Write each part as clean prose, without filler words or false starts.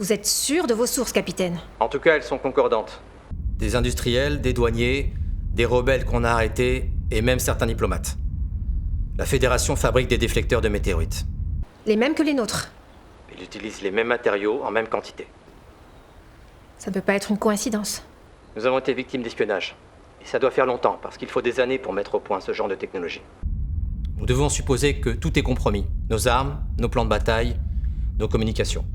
Vous êtes sûr de vos sources, capitaine? En tout cas, elles sont concordantes. Des industriels, des douaniers, des rebelles qu'on a arrêtés, et même certains diplomates. La Fédération fabrique des déflecteurs de météorites. Les mêmes que les nôtres. Ils utilisent les mêmes matériaux en même quantité. Ça ne peut pas être une coïncidence. Nous avons été victimes d'espionnage. Et ça doit faire longtemps, parce qu'il faut des années pour mettre au point ce genre de technologie. Nous devons supposer que tout est compromis. Nos armes, nos plans de bataille, nos communications.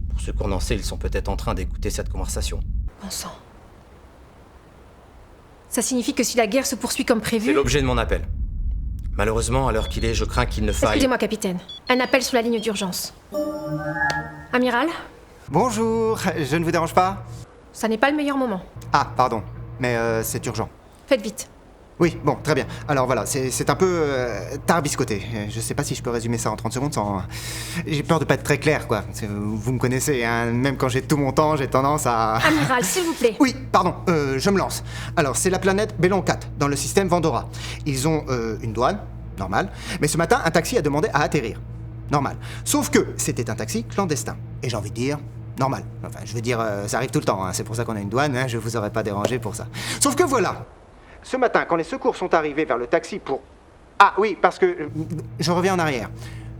Pour ceux qu'on en sait, ils sont peut-être en train d'écouter cette conversation. Bon sang. Ça signifie que si la guerre se poursuit comme prévu... C'est l'objet de mon appel. Malheureusement, à l'heure qu'il est, je crains qu'il ne faille... Excusez-moi, capitaine. Un appel sur la ligne d'urgence. Amiral? Bonjour, je ne vous dérange pas? Ça n'est pas le meilleur moment. Ah, pardon, mais c'est urgent. Faites vite. Oui, bon, très bien. Alors voilà, c'est un peu tarbiscoté. Je sais pas si je peux résumer ça en 30 secondes sans... J'ai peur de pas être très clair, quoi. Vous me connaissez, hein. Même quand j'ai tout mon temps, j'ai tendance à... Amiral, s'il vous plaît. Oui, pardon, je me lance. Alors, c'est la planète Bellon 4, dans le système Vendora. Ils ont une douane, normal. Mais ce matin, un taxi a demandé à atterrir. Normal. Sauf que c'était un taxi clandestin. Et j'ai envie de dire... normal. Enfin, je veux dire, ça arrive tout le temps, hein. C'est pour ça qu'on a une douane, hein. Je vous aurais pas dérangé pour ça. Sauf que voilà. Ce matin, quand les secours sont arrivés vers le taxi pour... Ah oui, parce que... je reviens en arrière.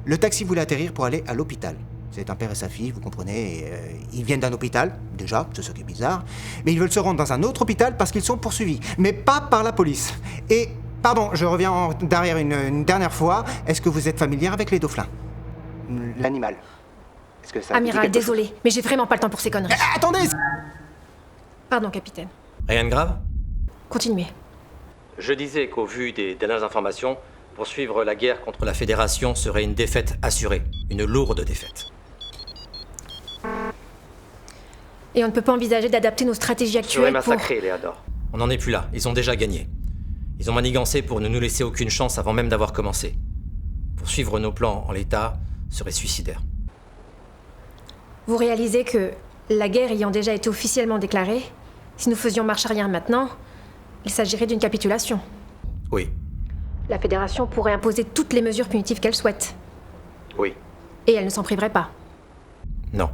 Le taxi voulait atterrir pour aller à l'hôpital. C'est un père et sa fille, vous comprenez. Et, ils viennent d'un hôpital, déjà, c'est ce qui est bizarre. Mais ils veulent se rendre dans un autre hôpital parce qu'ils sont poursuivis. Mais pas par la police. Et, pardon, je reviens derrière une dernière fois. Est-ce que vous êtes familière avec les dauphins? L'animal. Est-ce que ça... Amiral, désolé, mais j'ai vraiment pas le temps pour ces conneries. Attendez! Pardon, capitaine. Rien de grave? Continuez. Je disais qu'au vu des dernières informations, poursuivre la guerre contre la Fédération serait une défaite assurée. Une lourde défaite. Et on ne peut pas envisager d'adapter nos stratégies Serait actuelles pour... massacré, Léador. On n'en est plus là, ils ont déjà gagné. Ils ont manigancé pour ne nous laisser aucune chance avant même d'avoir commencé. Poursuivre nos plans en l'état serait suicidaire. Vous réalisez que, la guerre ayant déjà été officiellement déclarée, si nous faisions marche arrière maintenant, il s'agirait d'une capitulation. Oui, La Fédération pourrait imposer toutes les mesures punitives qu'elle souhaite. oui, Et elle ne s'en priverait pas. non.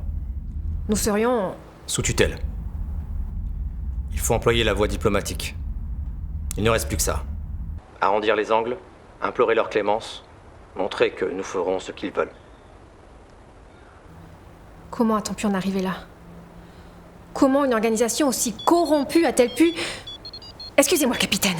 Nous serions... Sous tutelle. Il faut employer la voie diplomatique. Il ne reste plus que ça. Arrondir les angles, implorer leur clémence, montrer que nous ferons ce qu'ils veulent. Comment a-t-on pu en arriver là? Comment une organisation aussi corrompue a-t-elle pu... Excusez-moi, capitaine.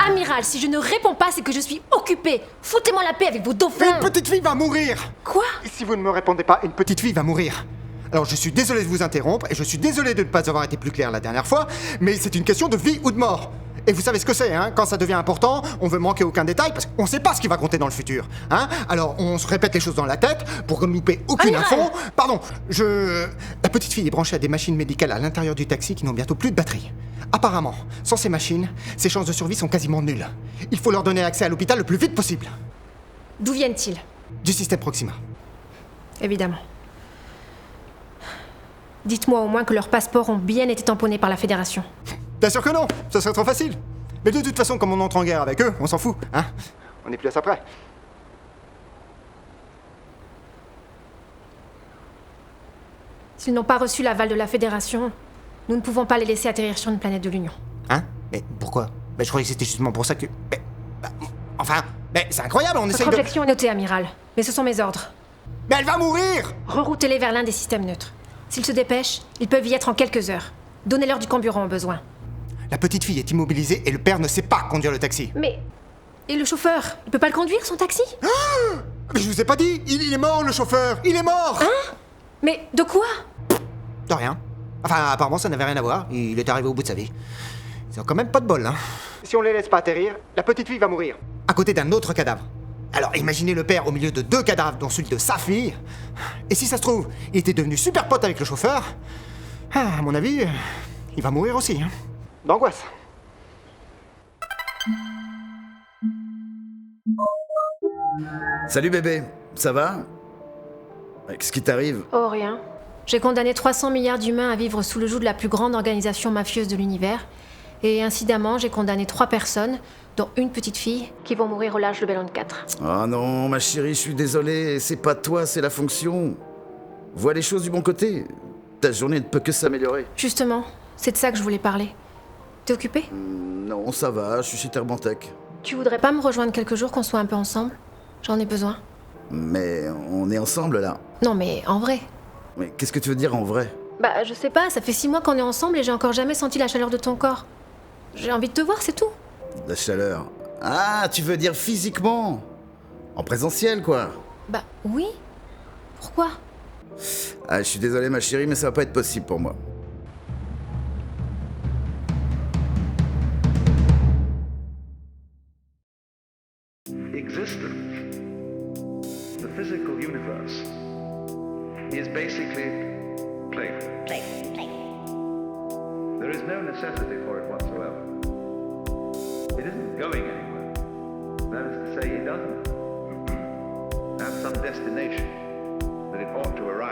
Amiral, si je ne réponds pas, c'est que je suis occupée. Foutez-moi la paix avec vos dauphins. Une petite fille va mourir! Quoi? Si vous ne me répondez pas, une petite fille va mourir. Alors je suis désolé de vous interrompre, et je suis désolé de ne pas avoir été plus clair la dernière fois, mais c'est une question de vie ou de mort. Et vous savez ce que c'est, hein? Quand ça devient important, on veut manquer aucun détail, parce qu'on sait pas ce qui va compter dans le futur, hein? Alors on se répète les choses dans la tête, pour ne louper aucune Amiral! info. Pardon, La petite fille est branchée à des machines médicales à l'intérieur du taxi qui n'ont bientôt plus de batterie. Apparemment, sans ces machines, ses chances de survie sont quasiment nulles. Il faut leur donner accès à l'hôpital le plus vite possible. D'où viennent-ils? Du système Proxima. Évidemment. Dites-moi au moins que leurs passeports ont bien été tamponnés par la Fédération. Bien sûr que non, ça serait trop facile. Mais de toute façon, comme on entre en guerre avec eux, on s'en fout, hein? On n'est plus à ça près. S'ils n'ont pas reçu l'aval de la Fédération, nous ne pouvons pas les laisser atterrir sur une planète de l'Union. Hein? Mais pourquoi? Je croyais que c'était justement pour ça que... Mais c'est incroyable, on essaye Votre de... objection est notée, amiral. Mais ce sont mes ordres. Mais elle va mourir! Reroutez-les vers l'un des systèmes neutres. S'ils se dépêchent, ils peuvent y être en quelques heures. Donnez-leur du carburant au besoin. La petite fille est immobilisée et le père ne sait pas conduire le taxi. Mais... Et le chauffeur? Il peut pas le conduire, son taxi? Mais je vous ai pas dit, il est mort, le chauffeur! Il est mort! Hein? Mais de quoi? De rien. Enfin, apparemment, ça n'avait rien à voir. Il est arrivé au bout de sa vie. Ils ont quand même pas de bol, hein. Si on les laisse pas atterrir, la petite fille va mourir. À côté d'un autre cadavre. Alors, imaginez le père au milieu de deux cadavres, dont celui de sa fille. Et si ça se trouve, il était devenu super pote avec le chauffeur. Ah, à mon avis, il va mourir aussi, hein. D'angoisse. Salut bébé, ça va? Qu'est-ce qui t'arrive? Oh, rien. J'ai condamné 300 milliards d'humains à vivre sous le joug de la plus grande organisation mafieuse de l'univers. Et incidemment, j'ai condamné 3 personnes, dont une petite fille, qui vont mourir au large de Bellon 4. Oh non, ma chérie, je suis désolé, c'est pas toi, c'est la fonction. Vois les choses du bon côté. Ta journée ne peut que s'améliorer. Justement, c'est de ça que je voulais parler. T'es occupé? Non, ça va, je suis chez Terbantech. Tu voudrais pas me rejoindre quelques jours qu'on soit un peu ensemble? J'en ai besoin. Mais on est ensemble là. Non mais en vrai. Mais qu'est-ce que tu veux dire en vrai? Bah je sais pas, ça fait 6 mois qu'on est ensemble et j'ai encore jamais senti la chaleur de ton corps. J'ai envie de te voir, c'est tout. La chaleur. Ah, tu veux dire physiquement? En présentiel, quoi. Bah oui. Pourquoi? Ah, je suis désolé ma chérie, mais ça va pas être possible pour moi. Existence, the physical universe, is basically playful. There is no necessity for it whatsoever. It isn't going anywhere. That is to say, it doesn't have some destination that it ought to arrive